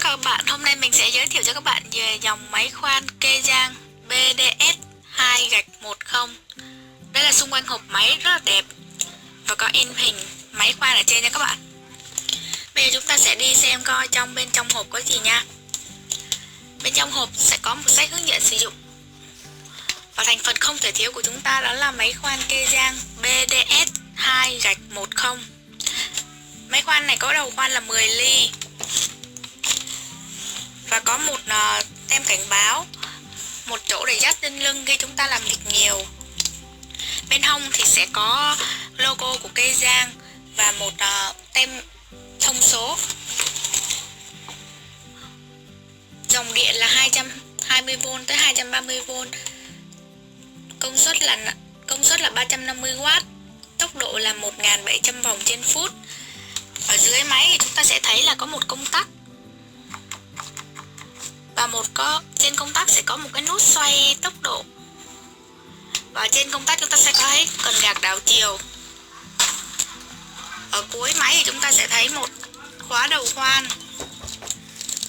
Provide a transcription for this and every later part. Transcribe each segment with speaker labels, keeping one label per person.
Speaker 1: chào các bạn, hôm nay mình sẽ giới thiệu cho các bạn về dòng máy khoan Kejang BDS2-10. Đây là xung quanh hộp máy rất là đẹp và có in hình máy khoan ở trên nha các bạn. Bây giờ chúng ta sẽ đi xem coi bên trong hộp có gì nha. Bên trong hộp sẽ có một sách hướng dẫn sử dụng. Và thành phần không thể thiếu của chúng ta đó là máy khoan Kejang BDS2-10. Máy khoan này có đầu khoan là 10 ly và có một tem cảnh báo, một chỗ để dắt lên lưng khi chúng ta làm việc nhiều. Bên hông thì sẽ có logo của Kejang và một tem thông số. Dòng điện là 220V tới 230V. Công suất là 350W. Tốc độ là 1700 vòng trên phút. Ở dưới máy thì chúng ta sẽ thấy là có một công tắc. Và trên công tắc sẽ có một cái nút xoay tốc độ. Và trên công tắc chúng ta sẽ thấy cần gạt đảo chiều. Ở cuối máy thì chúng ta sẽ thấy một khóa đầu khoan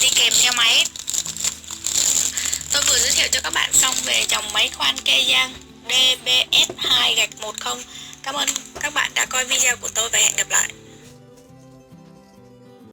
Speaker 1: đi kèm theo máy. Tôi vừa giới thiệu cho các bạn xong về dòng máy khoan Kejang DBS2-10. Cảm ơn các bạn đã coi video của tôi và hẹn gặp lại.